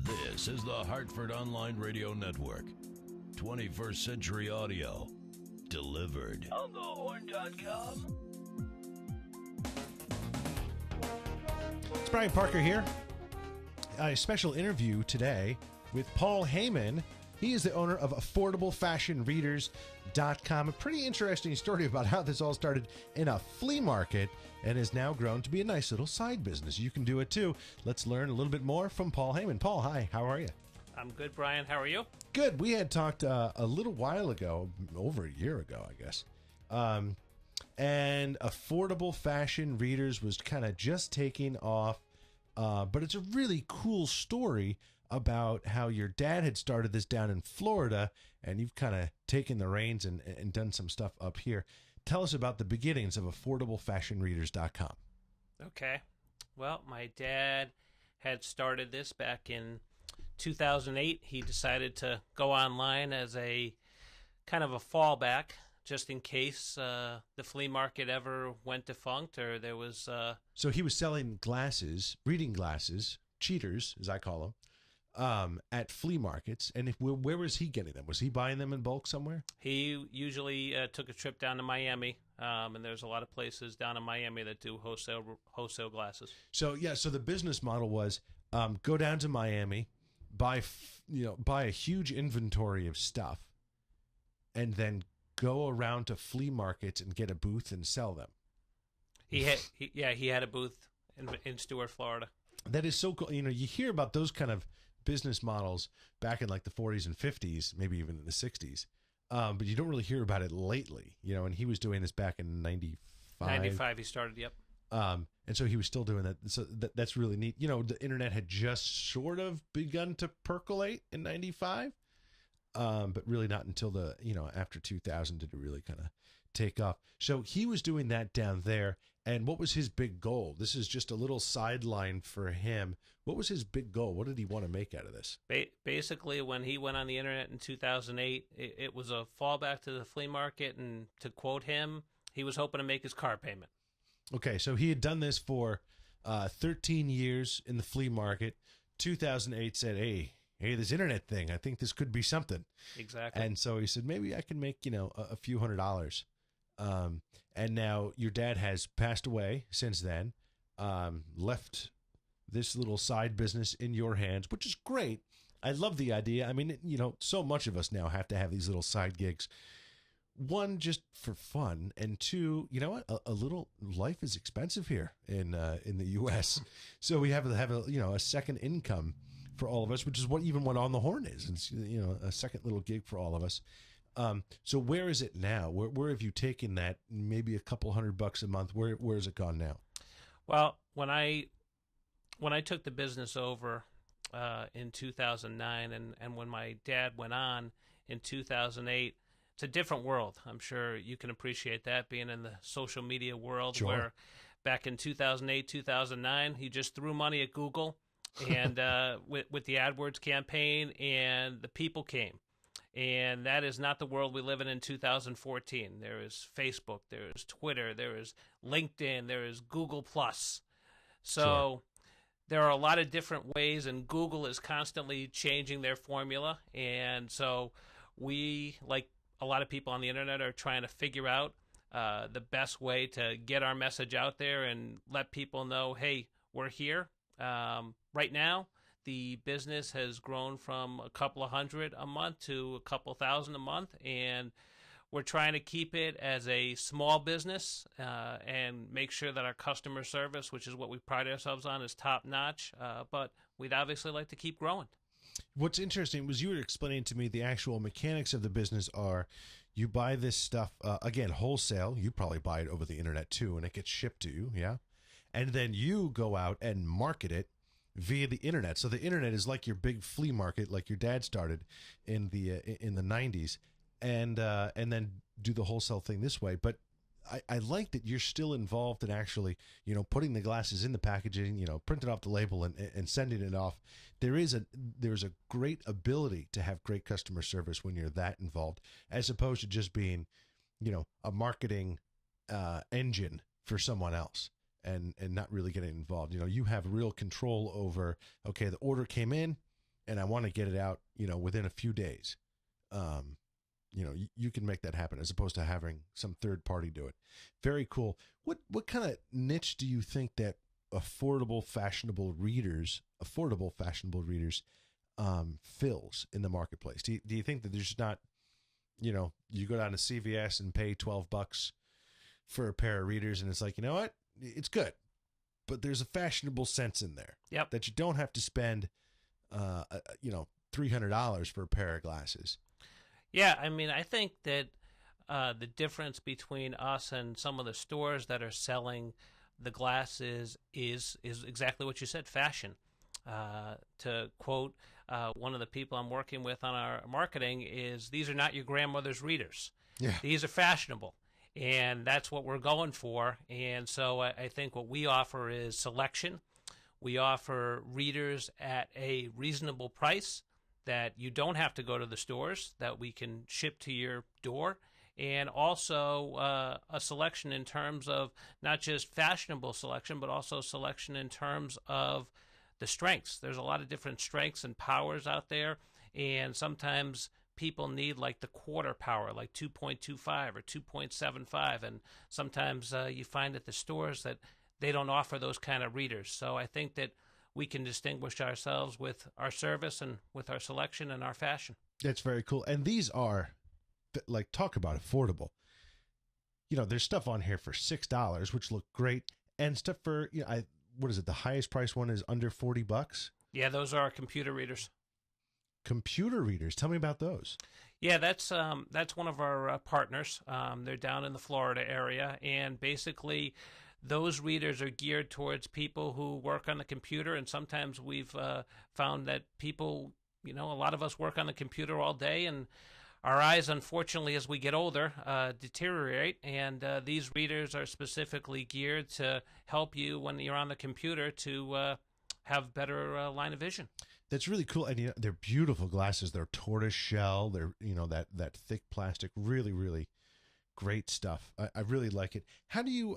This is the Hartford Online Radio Network. 21st Century Audio. Delivered. Onthehorn.com. It's Brian Parker here. A special interview today with Paul Heyman. He is the owner of AffordableFashionReaders.com. A pretty interesting story about how this all started in a flea market and has now grown to be a nice little side business. You can do it too. Let's learn a little bit more from Paul Heyman. Paul, hi. How are you? I'm good, Brian. How are you? Good. We had talked a little while ago, over a year ago, I guess. And Affordable Fashion Readers was kind of just taking off. But it's a really cool story about how your dad had started this down in Florida, and you've kind of taken the reins and done some stuff up here. Tell us about the beginnings of AffordableFashionReaders.com. Okay. Well, my dad had started this back in 2008. He decided to go online as a kind of a fallback, just in case the flea market ever went defunct or there was... So he was selling glasses, reading glasses, cheaters, as I call them, at flea markets. And where was he getting them? Was he buying them in bulk somewhere? He usually took a trip down to Miami, and there's a lot of places down in Miami that do wholesale glasses. So, yeah, so the business model was go down to Miami, buy a huge inventory of stuff, and then go around to flea markets and get a booth and sell them. He had a booth in Stuart, Florida. That is so cool. You know, you hear about those kind of business models back in like the 40s and 50s, maybe even in the 60s, but you don't really hear about it lately. You know, and he was doing this back in 95. 95 he started, yep. And so he was still doing that. So that's really neat. You know, the internet had just sort of begun to percolate in 95. But really not until after 2000 did it really kind of take off. So he was doing that down there. And what was his big goal? This is just a little sideline for him. What was his big goal? What did he want to make out of this? Basically, when he went on the internet in 2008, it was a fallback to the flea market. And to quote him, he was hoping to make his car payment. Okay, so he had done this for 13 years in the flea market. 2008 said, hey, this internet thing, I think this could be something. Exactly. And so he said, maybe I can make, a few $100s. And now your dad has passed away since then, left this little side business in your hands, which is great. I love the idea. I mean, so much of us now have to have these little side gigs. One, just for fun, and two, you know what? A little life is expensive here in the U.S., so we have to have a second income for all of us, which is what Onthehorn is. It's a second little gig for all of us. So where is it now? Where have you taken that? Maybe a couple $100 a month. Where has it gone now? Well, when I took the business over in 2009, and when my dad went on in 2008. It's a different world. I'm sure you can appreciate that, being in the social media world. Sure. Where back in 2008, 2009, he just threw money at Google and with the AdWords campaign, and the people came. And that is not the world we live in 2014. There is Facebook, there is Twitter, there is LinkedIn, there is Google+. So Sure. There are a lot of different ways, and Google is constantly changing their formula. And so we, like a lot of people on the internet, are trying to figure out the best way to get our message out there and let people know, hey, we're here. Right now, the business has grown from a couple of hundred a month to a couple thousand a month, and we're trying to keep it as a small business and make sure that our customer service, which is what we pride ourselves on, is top notch. But we'd obviously like to keep growing. What's interesting was you were explaining to me the actual mechanics of the business are you buy this stuff, again, wholesale. You probably buy it over the internet too, and it gets shipped to you, yeah? And then you go out and market it via the internet. So the internet is like your big flea market, like your dad started in the 90s, and then do the wholesale thing this way. But I like that you're still involved in actually, putting the glasses in the packaging, printing off the label and sending it off. There's a great ability to have great customer service when you're that involved, as opposed to just being, a marketing engine for someone else and not really getting involved. You have real control over, okay, the order came in, and I want to get it out, within a few days. You can make that happen as opposed to having some third party do it. Very cool. What kind of niche do you think that affordable fashionable readers fills in the marketplace? Do you think that there's not, you go down to CVS and pay $12 for a pair of readers, and it's like, you know what, it's good, but there's a fashionable sense in there. Yep. That you don't have to spend, $300 for a pair of glasses. Yeah, I mean, I think that the difference between us and some of the stores that are selling the glasses is exactly what you said, fashion. To quote one of the people I'm working with on our marketing is, these are not your grandmother's readers. Yeah. These are fashionable, and that's what we're going for. And so I think what we offer is selection. We offer readers at a reasonable price that you don't have to go to the stores, that we can ship to your door, and also a selection in terms of not just fashionable selection, but also selection in terms of the strengths. There's a lot of different strengths and powers out there, and sometimes people need like the quarter power, like 2.25 or 2.75, and sometimes you find at the stores that they don't offer those kind of readers. So I think that we can distinguish ourselves with our service and with our selection and our fashion. That's very cool. And these are, like, talk about affordable. There's stuff on here for $6, which look great, and stuff for, what is it? The highest price one is under $40. Yeah, those are our computer readers. Computer readers. Tell me about those. Yeah, that's one of our partners. They're down in the Florida area, and basically those readers are geared towards people who work on the computer, and sometimes we've found that people, a lot of us work on the computer all day, and our eyes, unfortunately, as we get older, deteriorate, and these readers are specifically geared to help you when you're on the computer to have better line of vision. That's really cool, and they're beautiful glasses. They're tortoise shell. They're that thick plastic. Really, really great stuff. I really like it. How do you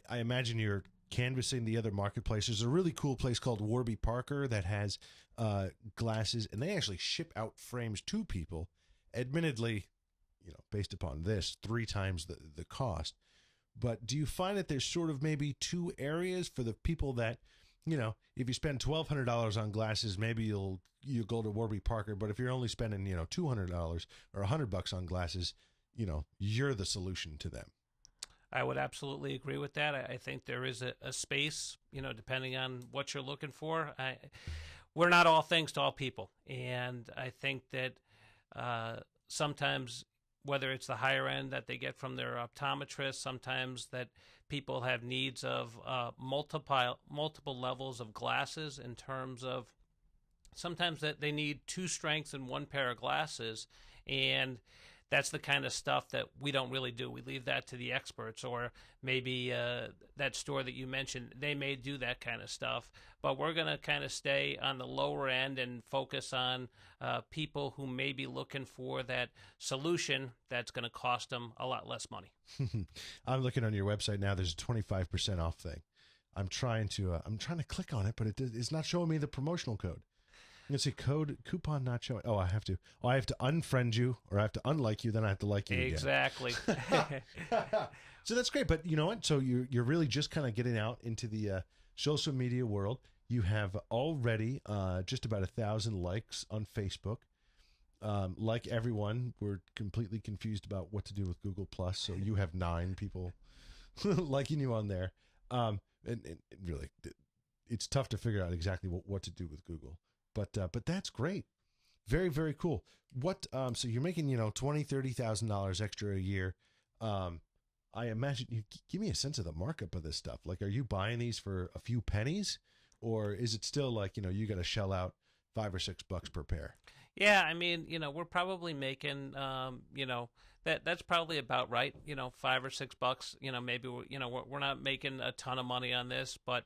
I imagine you're canvassing the other marketplaces. There's a really cool place called Warby Parker that has glasses, and they actually ship out frames to people. Admittedly, based upon this, 3 times the cost. But do you find that there's sort of maybe 2 areas for the people that, if you spend $1,200 on glasses, maybe you'll go to Warby Parker. But if you're only spending, $200 or $100 on glasses, you're the solution to them. I would absolutely agree with that. I think there is a space, depending on what you're looking for. We're not all things to all people. And I think that sometimes, whether it's the higher end that they get from their optometrist, sometimes that people have needs of multiple levels of glasses, in terms of sometimes that they need 2 strengths in 1 pair of glasses. And that's the kind of stuff that we don't really do. We leave that to the experts, or maybe that store that you mentioned, they may do that kind of stuff. But we're going to kind of stay on the lower end and focus on people who may be looking for that solution that's going to cost them a lot less money. I'm looking on your website now. There's a 25% off thing. I'm trying to click on it, but it's not showing me the promotional code. Let's see, coupon not showing. I have to unfriend you, or I have to unlike you, then I have to like you again. Exactly. So that's great. But you know what? So you're really just kind of getting out into the social media world. You have already just about 1,000 likes on Facebook. Like everyone, we're completely confused about what to do with Google Plus. So you have 9 people liking you on there. And really, it's tough to figure out exactly what to do with Google. But that's great. Very, very cool. What so you're making, $20,000-$30,000 extra a year. I imagine, you give me a sense of the markup of this stuff. Like, are you buying these for a few pennies, or is it still like, you got to shell out $5 or $6 per pair? Yeah, I mean, we're probably making, that's probably about right. $5 or $6. Maybe we're not making a ton of money on this, but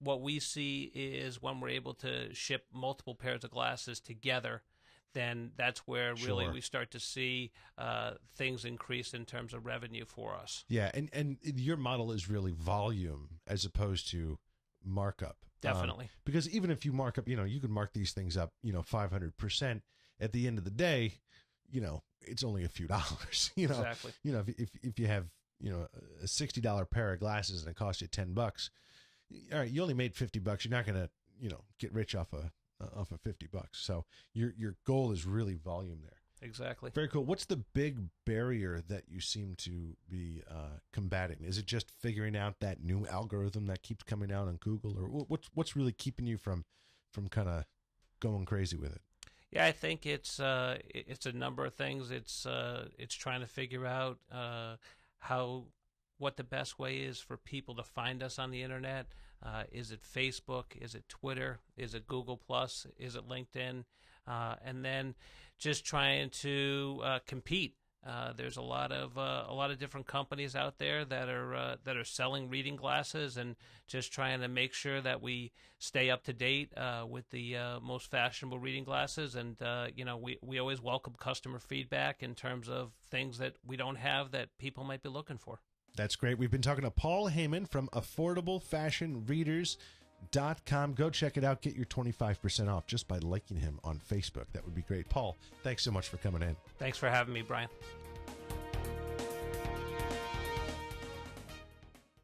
what we see is when we're able to ship multiple pairs of glasses together, then that's where really we start to see things increase in terms of revenue for us. Yeah, and your model is really volume as opposed to markup. Definitely. Because even if you mark up, you could mark these things up, 500%. At the end of the day, it's only a few dollars. Exactly. If you have, a $60 pair of glasses and it costs you $10, all right, you only made $50. You're not going to, get rich off of $50. So your goal is really volume there. Exactly. Very cool. What's the big barrier that you seem to be combating? Is it just figuring out that new algorithm that keeps coming out on Google, or what's really keeping you from kind of going crazy with it? Yeah, I think it's a number of things. It's trying to figure out what the best way is for people to find us on the internet. Is it Facebook? Is it Twitter? Is it Google Plus? Is it LinkedIn? And then just trying to compete. There's a lot of different companies out there that are selling reading glasses, and just trying to make sure that we stay up to date with the most fashionable reading glasses. And we always welcome customer feedback in terms of things that we don't have that people might be looking for. That's great. We've been talking to Paul Heyman from AffordableFashionReaders.com. Go check it out. Get your 25% off just by liking him on Facebook. That would be great. Paul, thanks so much for coming in. Thanks for having me, Brian.